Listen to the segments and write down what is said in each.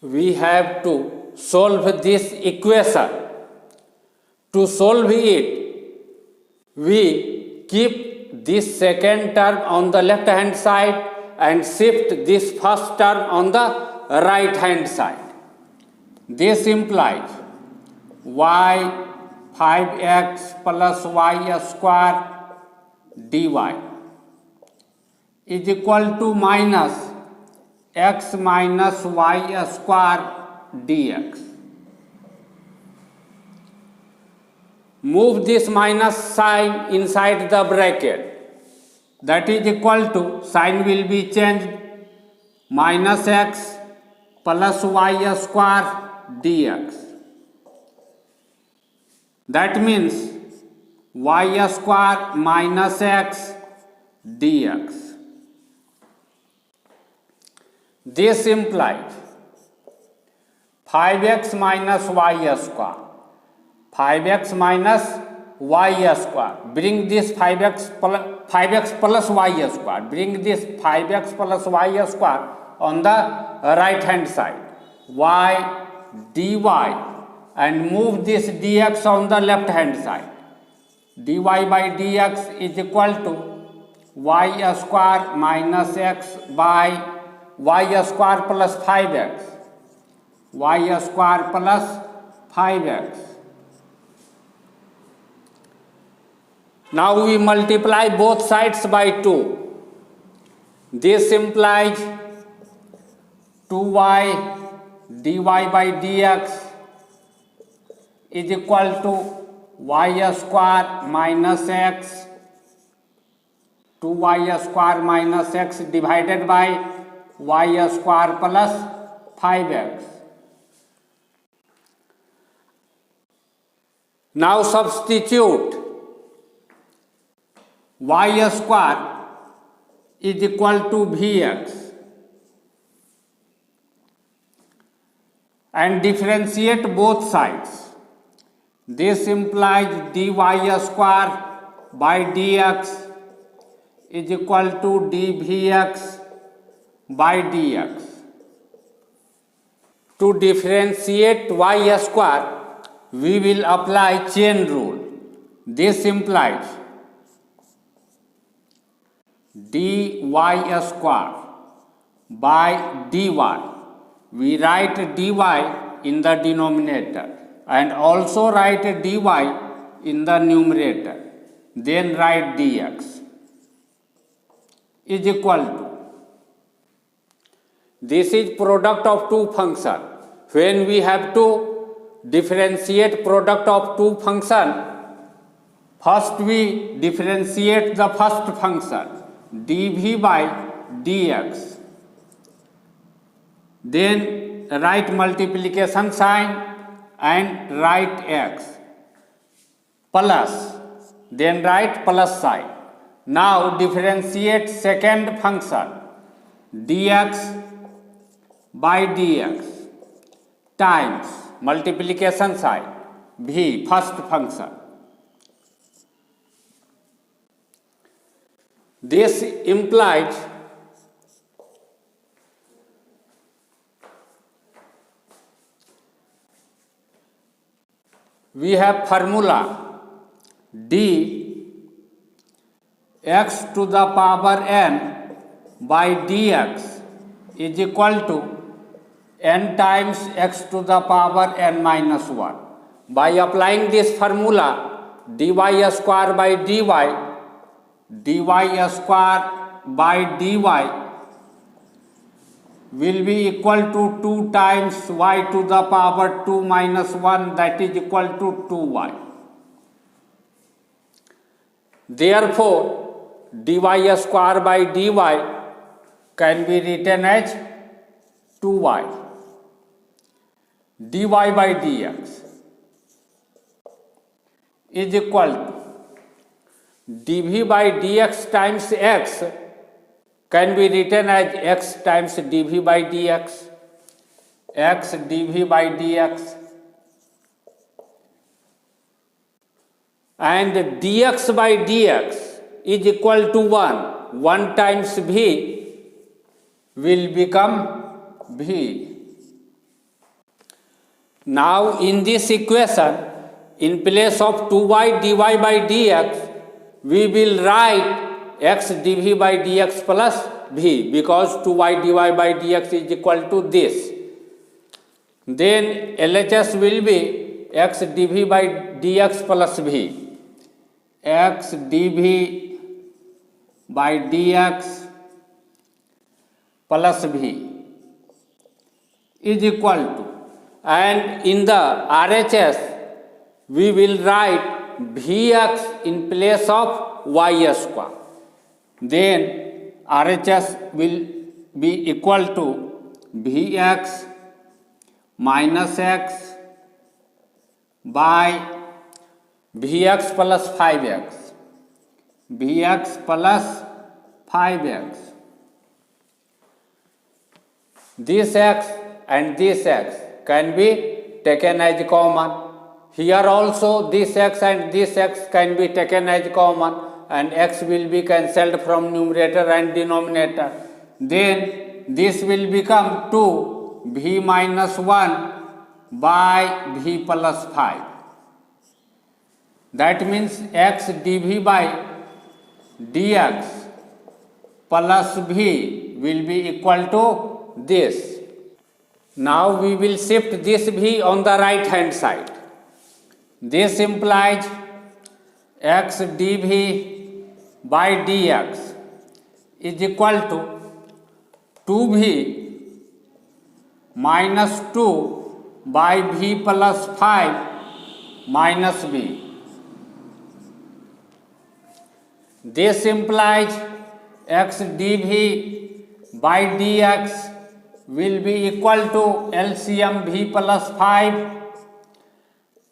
we have to solve this equation. To solve it, we keep this second term on the left hand side and shift this first term on the right hand side. This implies y 5x plus y square dy is equal to minus x minus y square dx. Move this minus sign inside the bracket. That is equal to, sign will be changed, minus x plus y square dx. That means y square minus x dx. This implies 5x minus y square. 5x minus y square. Bring this 5x plus y square. Bring this 5x plus y square on the right hand side. Y dy and move this dx on the left hand side. Dy by dx is equal to y square minus x by y square plus 5x. Y square plus 5x. Now we multiply both sides by 2. This implies 2y dy by dx is equal to y square minus x, 2y square minus x divided by y square plus 5x. Now substitute y square is equal to vx and differentiate both sides. This implies dy square by dx is equal to dvx by dx. To differentiate y square, we will apply chain rule. This implies dy square by dy. We write dy in the denominator and also write dy in the numerator. Then write dx is equal to, this is product of two functions. When we have to differentiate product of two functions, first we differentiate the first function dv by dx. Then write multiplication sign and write x plus, then write plus sign. Now differentiate second function dx by dx times multiplication sign v, first function. This implies we have formula d x to the power n by dx is equal to n times x to the power n minus 1. By applying this formula, dy square by dy square by dy will be equal to 2 times y to the power 2 minus 1, that is equal to 2y. Therefore, dy square by dy can be written as 2y. dy by dx is equal to dv by dx times x can be written as x times dv by dx, x dv by dx, and dx by dx is equal to 1. 1 times v will become v. Now in this equation, in place of 2y dy by dx, we will write x dv by dx plus v, because 2y dy by dx is equal to this. Then LHS will be x dv by dx plus v. X dv by dx plus v is equal to, and in the RHS we will write Vx in place of y square. Then RHS will be equal to Vx minus x by Vx plus 5x. Vx plus 5x. This x and this x can be taken as common. Here also this x and this x can be taken as common, and x will be cancelled from numerator and denominator. Then this will become 2v minus 1 by v plus 5. That means x dv by dx plus v will be equal to this. Now we will shift this v on the right hand side. This implies x dv by dx is equal to 2v minus 2 by v plus 5 minus v. This implies x dv by dx will be equal to LCM v plus 5,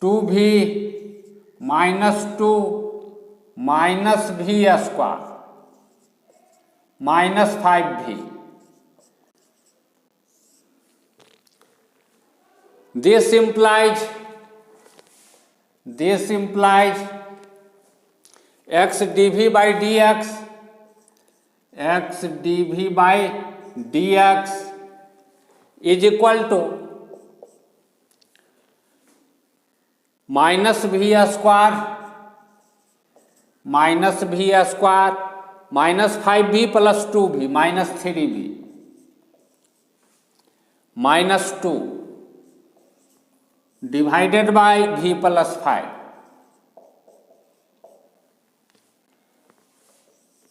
2v minus 2 minus v square minus 5v. This implies x dv by dx, x dv by dx is equal to minus v square minus 5v plus 2v minus 3v minus 2 divided by v plus 5.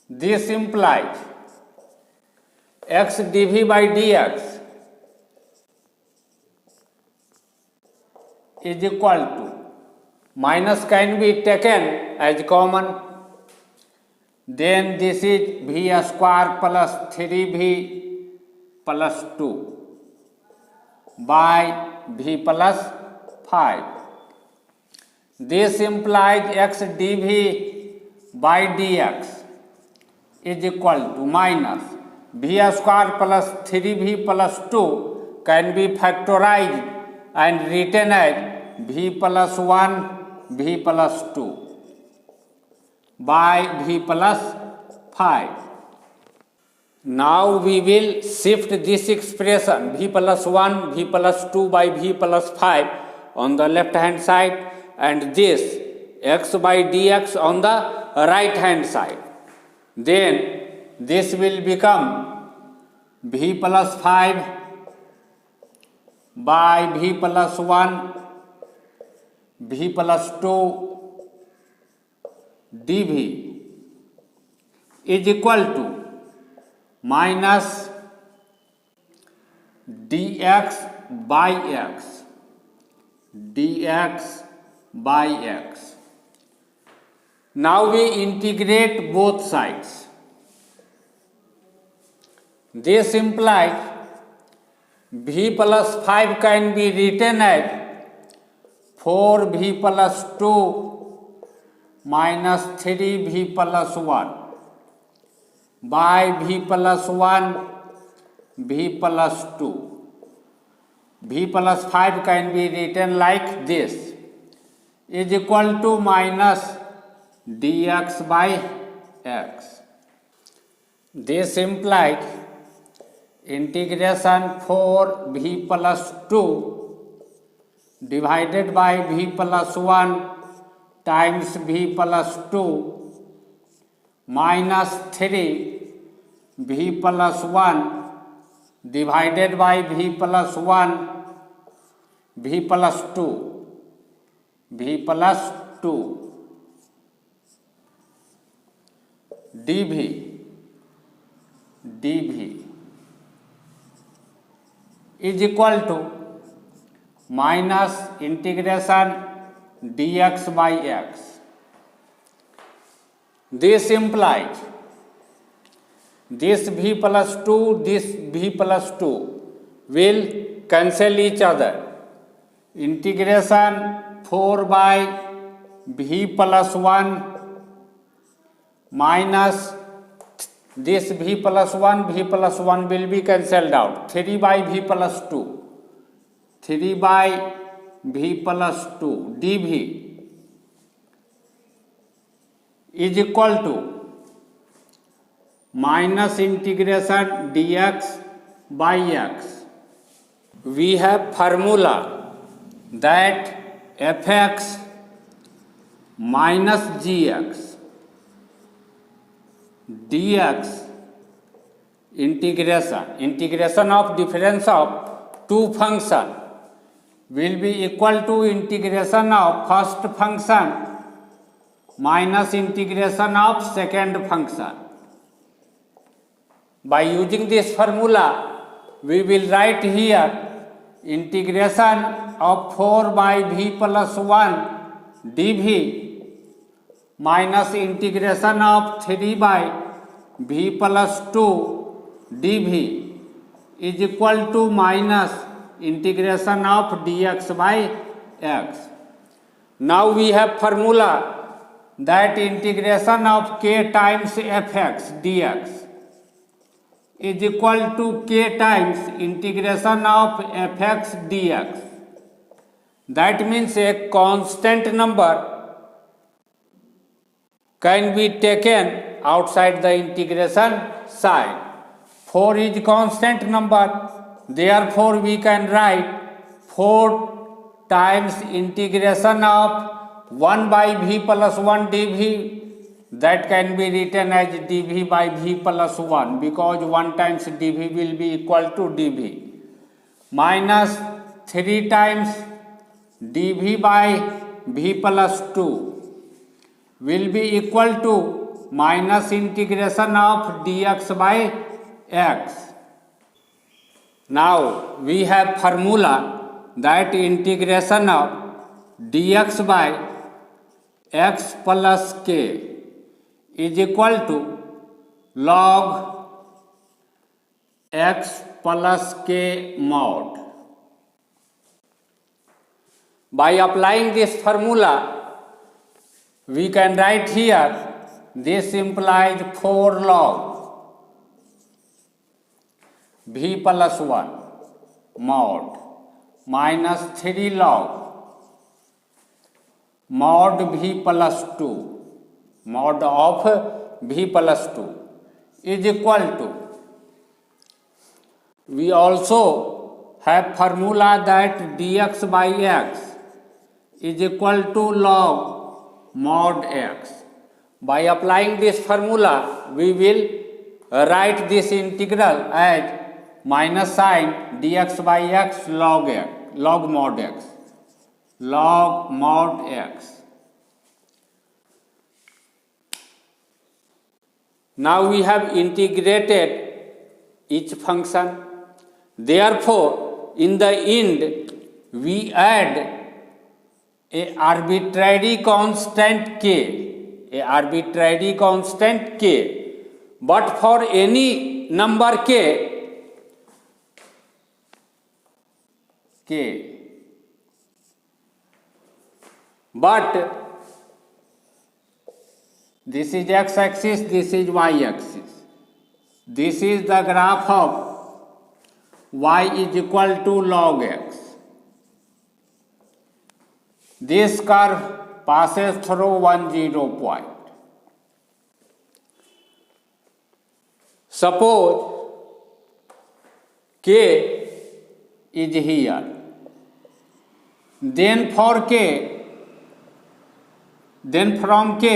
This implies x dv by dx is equal to, minus can be taken as common, then this is v square plus 3v plus 2 by v plus 5. This implies x dv by dx is equal to minus v square plus 3v plus 2 can be factorized and written as v plus 1 v plus 2 by v plus 5. Now we will shift this expression v plus 1 v plus 2 by v plus 5 on the left hand side, and this x by dx on the right hand side. Then this will become v plus 5 by v plus 1 v plus 2 dv is equal to minus dx by x, dx by x. Now we integrate both sides. This implies v plus 5 can be written as 4v plus 2 minus 3v plus 1 by v plus 1 v plus 2. V plus 5 can be written like this, is equal to minus dx by x. This implies integration 4v plus 2 divided by v plus 1 times v plus 2 minus 3 v plus 1 divided by v plus 1 v plus 2 v plus 2 dv is equal to minus integration dx by x. This implies this v plus 2, this v plus 2 will cancel each other. Integration 4 by v plus 1 minus this v plus 1 will be cancelled out. 3 by v plus 2 dv is equal to minus integration dx by x. We have formula that fx minus gx dx integration of difference of two function will be equal to integration of first function minus integration of second function. By using this formula, we will write here integration of 4 by v plus 1 dv minus integration of 3 by v plus 2 dv is equal to minus integration of dx by x. Now we have formula that integration of k times fx dx is equal to k times integration of fx dx. That means a constant number can be taken outside the integration sign. 4 is constant number, therefore we can write 4 times integration of 1 by v plus 1 dv, that can be written as dv by v plus 1 because 1 times dv will be equal to dv, minus 3 times dv by v plus 2 will be equal to minus integration of dx by x. Now we have formula that integration of dx by x plus k is equal to log x plus k mod. By applying this formula, we can write here this implies 4 log v plus 1 mod minus 3 log mod v plus 2 mod of v plus 2 is equal to, we also have formula that dx by x is equal to log mod x. By applying this formula, we will write this integral as minus sign dx by x log mod x, log mod x. Now we have integrated each function. Therefore, in the end, we add a arbitrary constant k, but for any number k, but this is x axis, this is y axis. This is the graph of y is equal to log x. This curve passes through 1, 0 point. Suppose k is here. Then for k, then from k,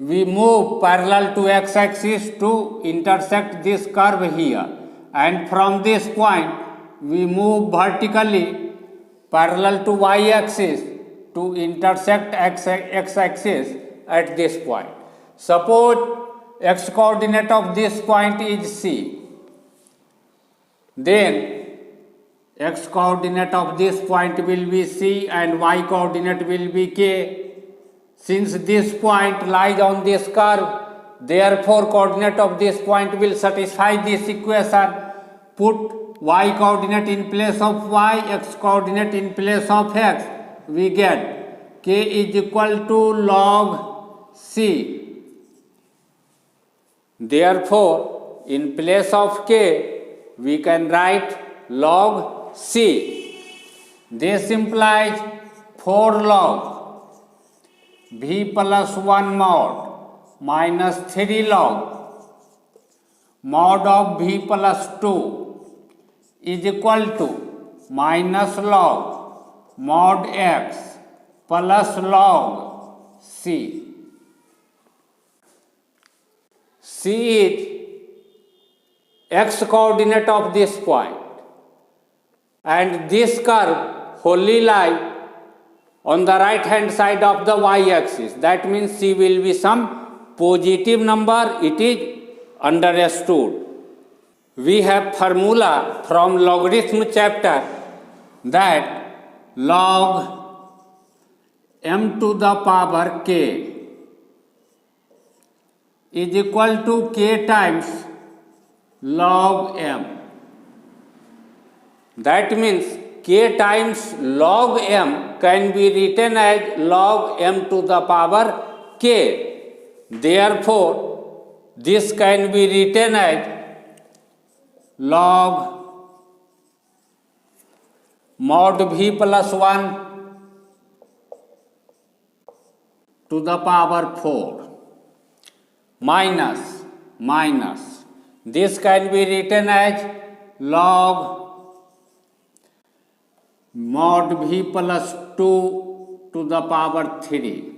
we move parallel to x-axis to intersect this curve here, and from this point we move vertically parallel to y-axis to intersect x-axis at this point. Suppose x coordinate of this point is c, then x coordinate of this point will be c and y coordinate will be k. Since this point lies on this curve, therefore coordinate of this point will satisfy this equation. Put y coordinate in place of y, x coordinate in place of x, we get k is equal to log c. Therefore, in place of k, we can write log c. This implies 4 log v plus 1 mod minus 3 log mod of v plus 2 is equal to minus log mod x plus log c. C is x coordinate of this point, and this curve wholly lies on the right hand side of the y-axis. That means c will be some positive number. It is understood. We have formula from logarithm chapter that log m to the power k is equal to k times log m. That means k times log m can be written as log m to the power k. Therefore, this can be written as log mod v plus 1 to the power 4 minus this can be written as log mod v plus 2 to the power 3,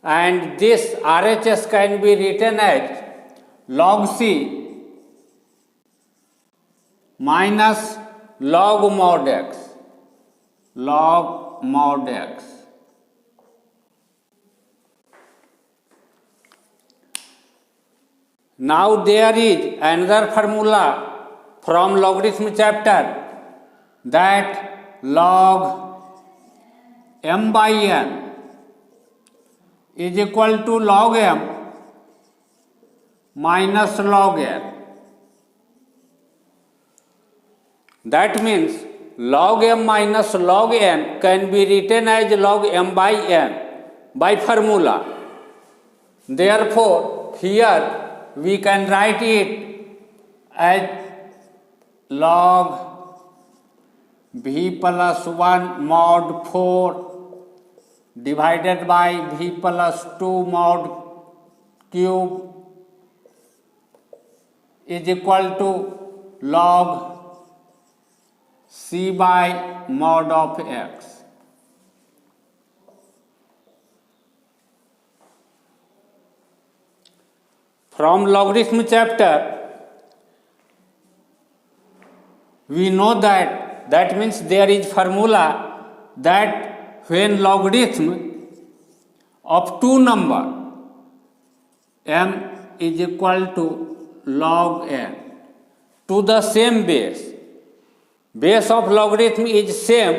and this RHS can be written as log c minus log mod x, log mod x. Now there is another formula from logarithm chapter that log m by n is equal to log m minus log n. That means log m minus log n can be written as log m by n by formula. Therefore, here we can write it as log v plus 1 mod 4 divided by v plus 2 mod cube is equal to log c by mod of x. From logarithm chapter, we know that means there is formula that when logarithm of two number m is equal to log n to the same base of logarithm is same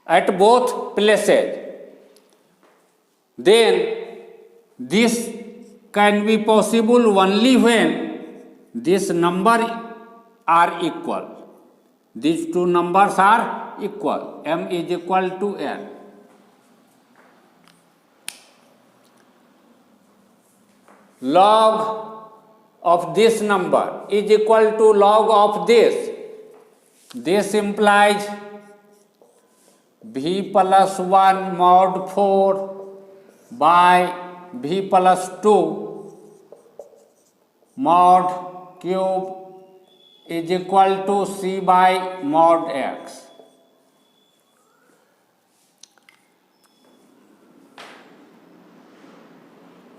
at both places, then this can be possible only when this number are equal. These two numbers are equal. M is equal to n. Log of this number is equal to log of this. This implies v plus 1 mod 4 by v plus 2 mod cube is equal to C by mod x.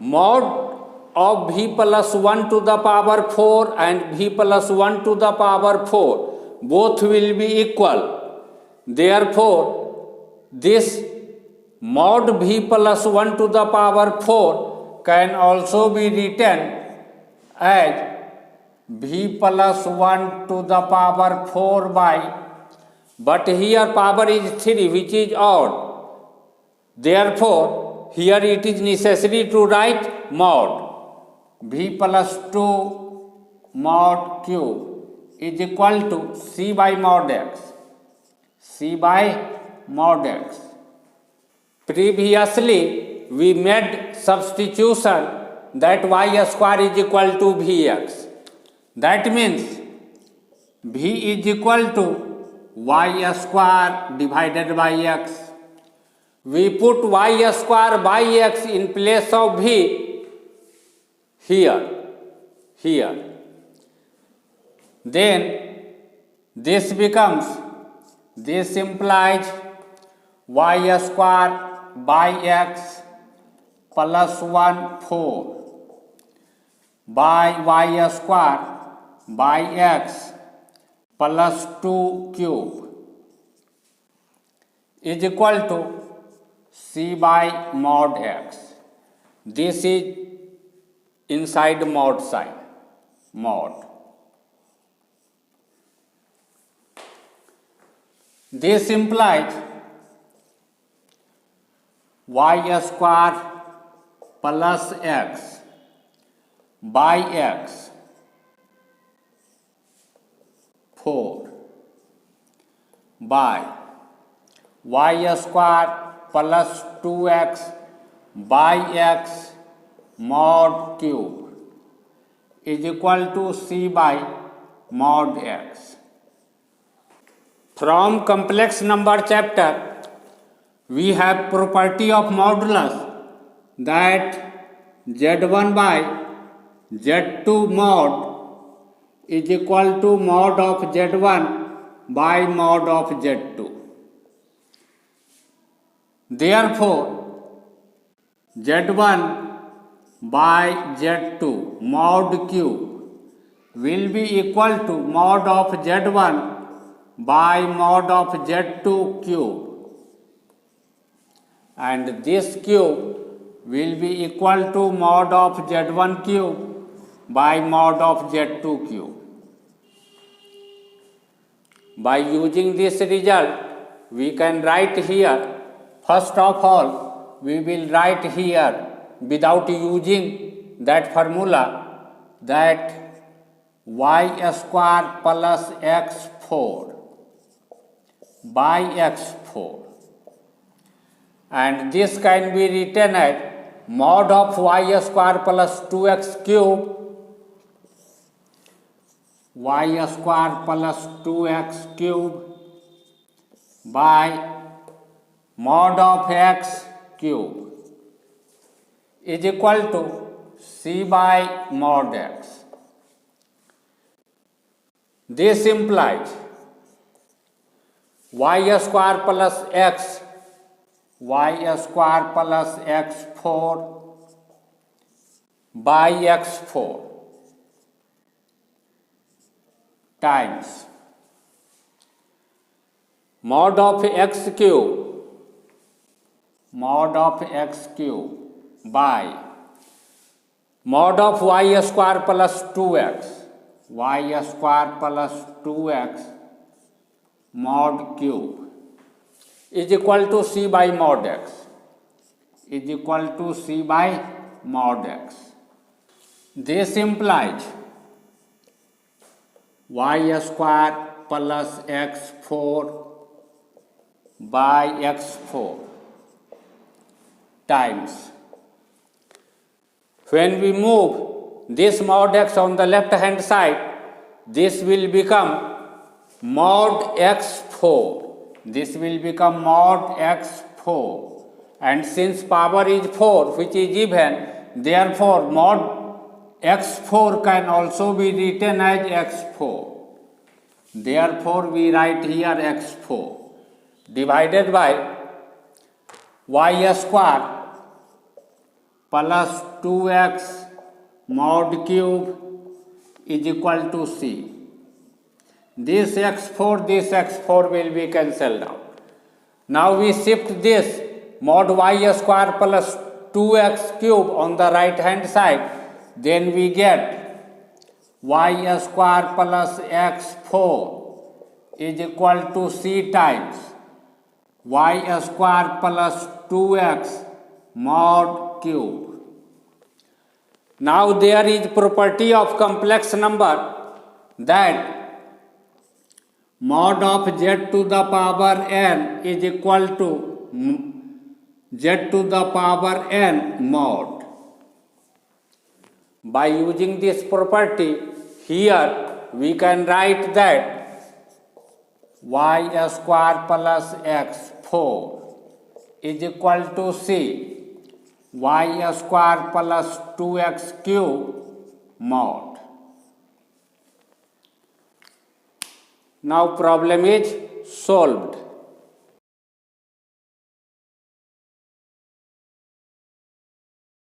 Mod of v plus 1 to the power 4 and v plus 1 to the power 4 both will be equal. Therefore, this mod v plus 1 to the power 4 can also be written as v plus 1 to the power 4 by, but here power is 3 which is odd. Therefore, here it is necessary to write mod v plus 2 mod cube is equal to C by mod x. C by mod x. Previously, we made substitution that y square is equal to vx. That means v is equal to y square divided by x. We put y square by x in place of v here. Then this implies y square by x plus 1 4 by y square by x plus 2 cube is equal to C by mod x. This is inside mod sign, mod. This implies y square plus x by x 4 by y square plus 2x by x mod cube is equal to C by mod x. From complex number chapter, we have property of modulus that z1 by z2 mod is equal to mod of z1 by mod of z2. Therefore, z1 by z2 mod cube will be equal to mod of z1 by mod of z2 cube, and this cube will be equal to mod of z1 cube by mod of z2 cube. By using this result, we can write here, first of all, we will write here without using that formula that y square plus x4 by x4, and this can be written as mod of y square plus 2x cube y square plus 2x cube by mod of x cube is equal to C by mod x. This implies y square plus x plus x4 by x4 times mod of x cube by mod of y square plus 2x mod cube is equal to C by mod x, This implies y square plus x4 by x4 times, when we move this mod x on the left hand side, this will become mod x4. And since power is 4, which is even, therefore mod x4 can also be written as x4. Therefore, we write here x4 divided by y square plus 2x mod cube is equal to c. This x4 will be cancelled out. Now we shift this mod y square plus 2x cube on the right hand side. Then we get y square plus x4 is equal to c times y square plus 2x mod cube. Now there is property of complex number that mod of z to the power n is equal to z to the power n mod. By using this property, here we can write that y square plus x4 is equal to c y square plus 2x cube mod. Now problem is solved.